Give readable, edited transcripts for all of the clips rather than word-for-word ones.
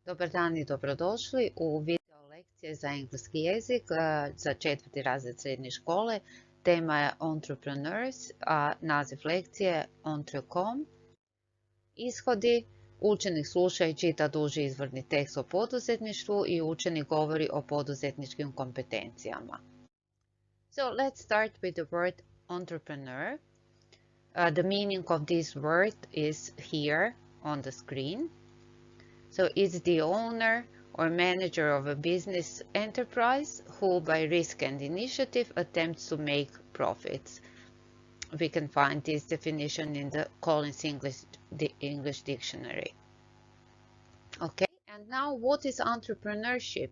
Dobar dan i dobrodošli u video lekcije za engleski jezik za 4. razred srednje škole. Tema je Entrepreneurs, a naziv lekcije je Entrecomp. Ishodi: učenik sluša i čita duži izvorni tekst o poduzetništvu i učenik govori o poduzetničkim kompetencijama. So let's start with the word entrepreneur. The meaning of this word is here on the screen. So it's the owner or manager of a business enterprise who, by risk and initiative, attempts to make profits. We can find this definition in the Collins English Dictionary. Okay, and now what is entrepreneurship?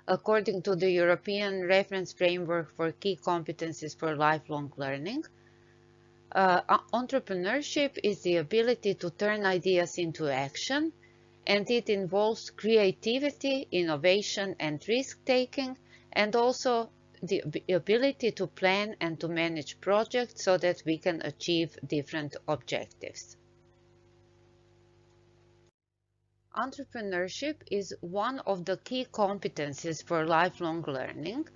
According to the European Reference Framework for Key Competences for Lifelong Learning, entrepreneurship is the ability to turn ideas into action, and it involves creativity, innovation, and risk-taking, and also the ability to plan and to manage projects so that we can achieve different objectives. Entrepreneurship is one of the key competencies for lifelong learning.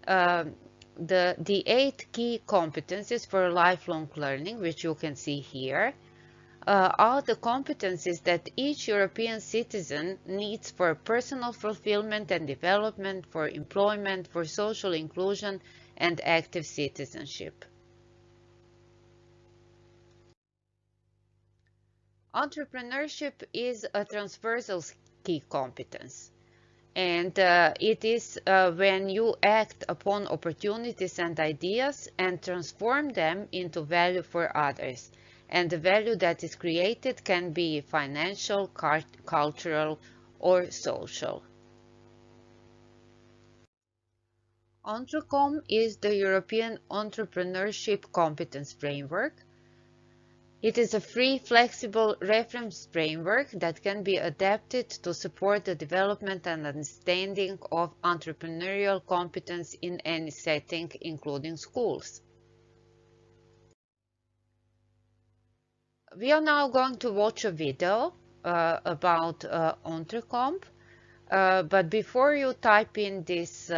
The 8 key competencies for lifelong learning, which you can see here, are the competencies that each European citizen needs for personal fulfillment and development, for employment, for social inclusion, and active citizenship. Entrepreneurship is a transversal key competence, and it is when you act upon opportunities and ideas and transform them into value for others. And the value that is created can be financial, cultural, or social. Entrecomp is the European Entrepreneurship Competence Framework. It is a free, flexible reference framework that can be adapted to support the development and understanding of entrepreneurial competence in any setting, including schools. We are now going to watch a video about Entrecomp, but before you type in this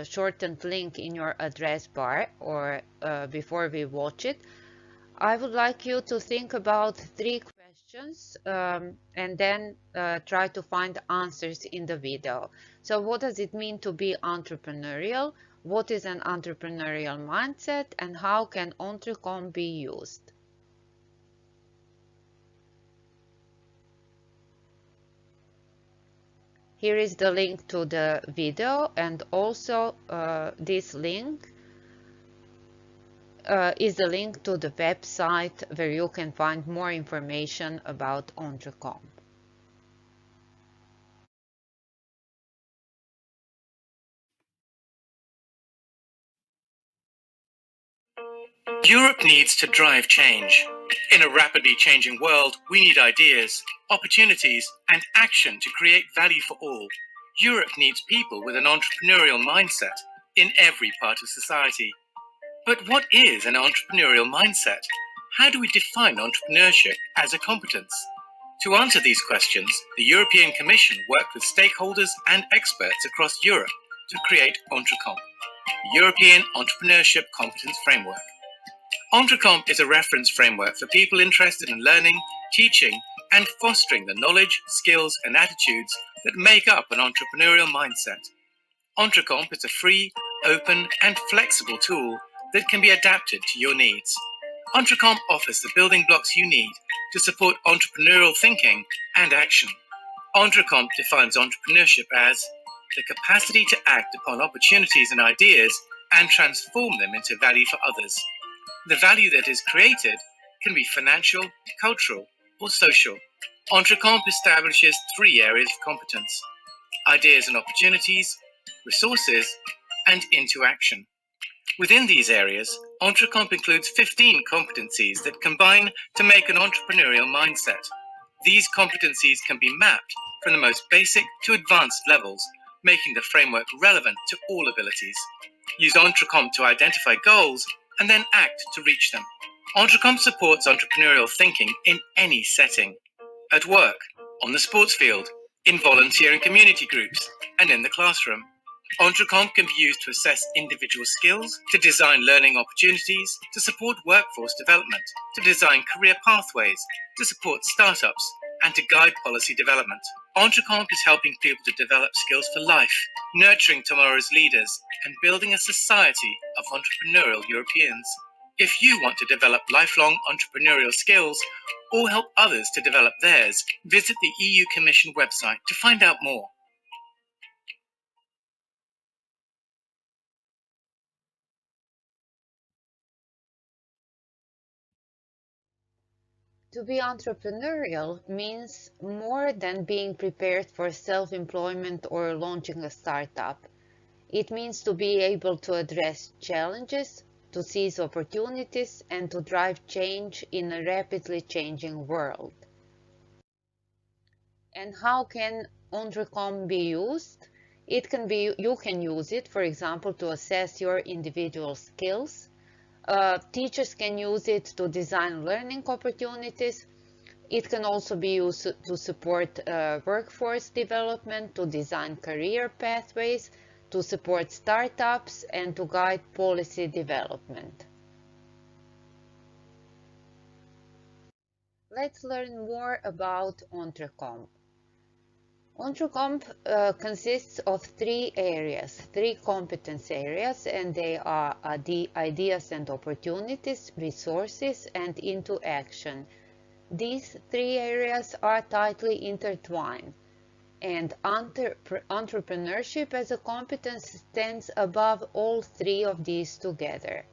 shortened link in your address bar, or before we watch it, I would like you to think about 3 questions and then try to find answers in the video. So what does it mean to be entrepreneurial? What is an entrepreneurial mindset, and how can Entrecomp be used? Here is the link to the video, and also this link is the link to the website where you can find more information about Entrecomp. Europe needs to drive change. In a rapidly changing world, we need ideas, opportunities, and action to create value for all. Europe needs people with an entrepreneurial mindset in every part of society. But what is an entrepreneurial mindset? How do we define entrepreneurship as a competence? To answer these questions, the European Commission worked with stakeholders and experts across Europe to create Entrecomp, the European Entrepreneurship Competence Framework. Entrecomp is a reference framework for people interested in learning, teaching, and fostering the knowledge, skills, and attitudes that make up an entrepreneurial mindset. Entrecomp is a free, open, and flexible tool that can be adapted to your needs. Entrecomp offers the building blocks you need to support entrepreneurial thinking and action. Entrecomp defines entrepreneurship as the capacity to act upon opportunities and ideas and transform them into value for others. The value that is created can be financial, cultural, or social. Entrecomp establishes 3 areas of competence: ideas and opportunities, resources, and into action. Within these areas, Entrecomp includes 15 competencies that combine to make an entrepreneurial mindset. These competencies can be mapped from the most basic to advanced levels, making the framework relevant to all abilities. Use Entrecomp to identify goals and then act to reach them. Entrecomp supports entrepreneurial thinking in any setting. At work, on the sports field, in volunteer and community groups, and in the classroom. Entrecomp can be used to assess individual skills, to design learning opportunities, to support workforce development, to design career pathways, to support startups, and to guide policy development. Entrecomp is helping people to develop skills for life, nurturing tomorrow's leaders, and building a society of entrepreneurial Europeans. If you want to develop lifelong entrepreneurial skills or help others to develop theirs, visit the EU Commission website to find out more. To be entrepreneurial means more than being prepared for self-employment or launching a startup. It means to be able to address challenges, to seize opportunities, and to drive change in a rapidly changing world. And how can Entrecomp be used? You can use it, for example, to assess your individual skills. Teachers can use it to design learning opportunities. It can also be used to support workforce development, to design career pathways, to support startups, and to guide policy development. Let's learn more about Entrecomp. Entrecomp consists of three areas, three competence areas, and they are the ideas and opportunities, resources, and into action. These three areas are tightly intertwined, and entrepreneurship as a competence stands above all three of these together.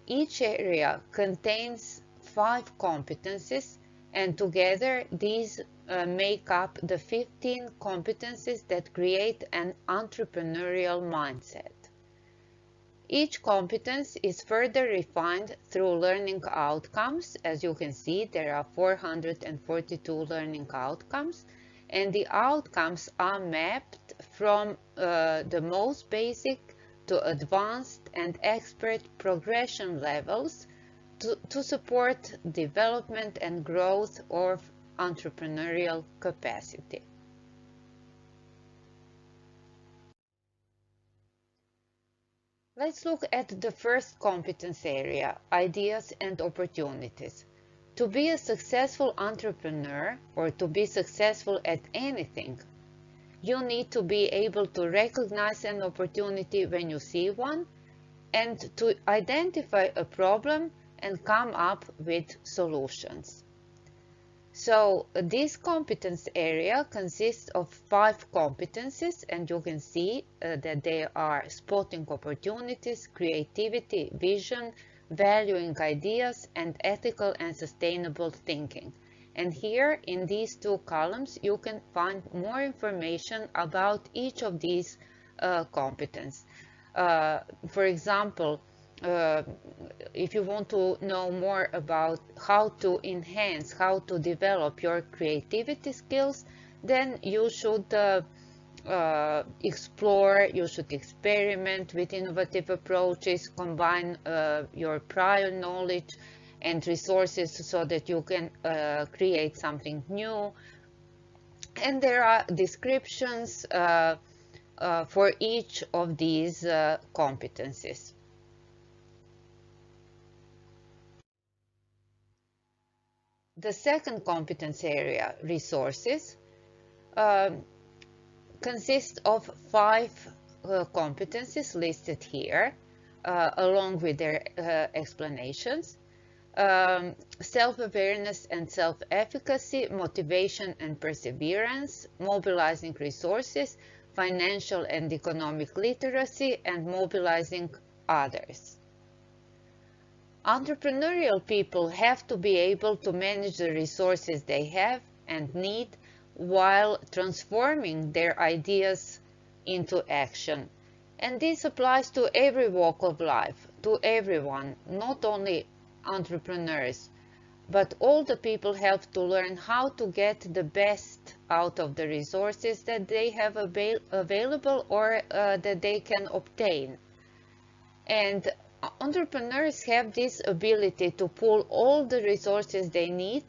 Each area contains 5 competences, and together these make up the 15 competences that create an entrepreneurial mindset. Each competence is further refined through learning outcomes. As you can see, there are 442 learning outcomes, and the outcomes are mapped from the most basic to advanced and expert progression levels to support development and growth of entrepreneurial capacity. Let's look at the first competence area, ideas and opportunities. To be a successful entrepreneur or to be successful at anything, you need to be able to recognize an opportunity when you see one and to identify a problem and come up with solutions. So this competence area consists of 5 competencies, and you can see that they are spotting opportunities, creativity, vision, valuing ideas, and ethical and sustainable thinking. And here in these 2 columns you can find more information about each of these competences. For example, if you want to know more about how to enhance, how to develop your creativity skills, then you should explore, you should experiment with innovative approaches, combine your prior knowledge and resources so that you can create something new. And there are descriptions for each of these competencies. The second competence area, resources, consists of 5 competencies listed here, along with their explanations. Self-awareness and self-efficacy, motivation and perseverance, mobilizing resources, financial and economic literacy, and mobilizing others. Entrepreneurial people have to be able to manage the resources they have and need while transforming their ideas into action. And this applies to every walk of life, to everyone, not only entrepreneurs, but all the people have to learn how to get the best out of the resources that they have available or that they can obtain. And entrepreneurs have this ability to pull all the resources they need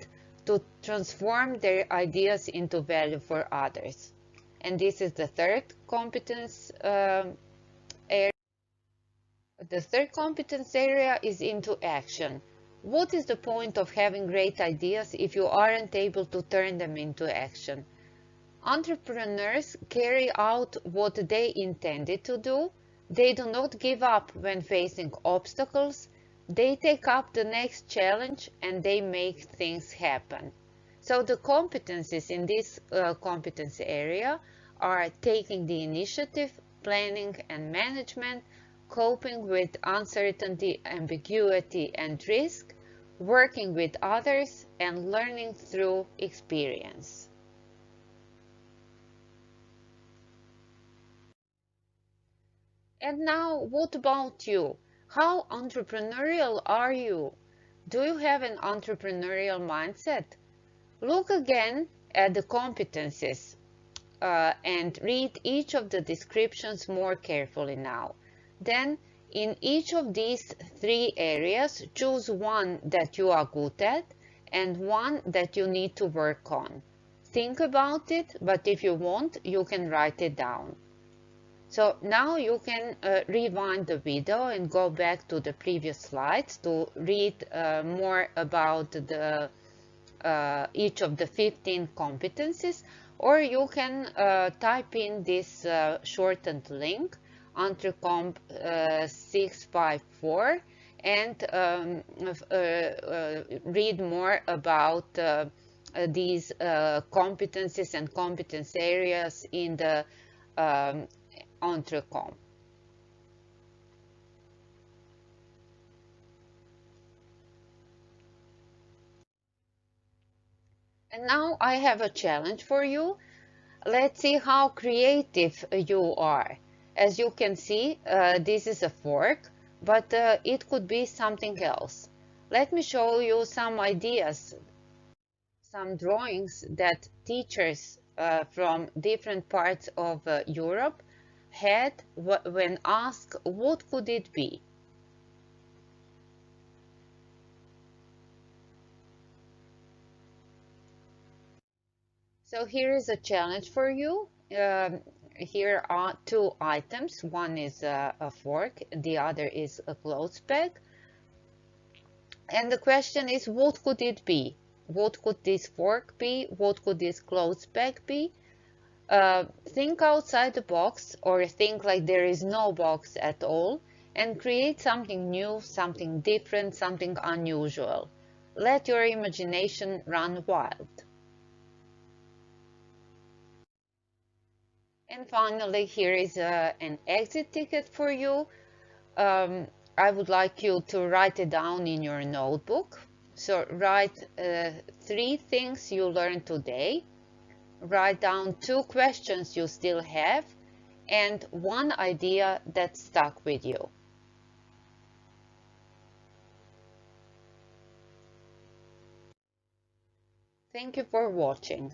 to transform their ideas into value for others. And this is the third competence area. The third competence area is into action. What is the point of having great ideas if you aren't able to turn them into action? Entrepreneurs carry out what they intended to do. They do not give up when facing obstacles. They take up the next challenge and they make things happen. So the competencies in this competence area are taking the initiative, planning and management, coping with uncertainty, ambiguity and risk, working with others, and learning through experience. And now, what about you? How entrepreneurial are you? Do you have an entrepreneurial mindset? Look again at the competencies and read each of the descriptions more carefully now. Then, in each of these three areas, choose one that you are good at and one that you need to work on. Think about it, but if you want, you can write it down. So now you can rewind the video and go back to the previous slides to read more about each of the 15 competencies, or you can type in this shortened link, Entrecomp 654, and read more about these competencies and competence areas in the Entrecomp. And now I have a challenge for you. Let's see how creative you are. As you can see, this is a fork, but it could be something else. Let me show you some ideas, some drawings that teachers from different parts of Europe had when asked what could it be. So here is a challenge for you. Here are two items. One is a fork, the other is a clothes bag. And the question is, what could it be? What could this fork be? What could this clothes bag be? Think outside the box, or think like there is no box at all, and create something new, something different, something unusual. Let your imagination run wild. And finally, here is an exit ticket for you. I would like you to write it down in your notebook. So write 3 things you learned today. Write down 2 questions you still have and 1 idea that stuck with you. Thank you for watching.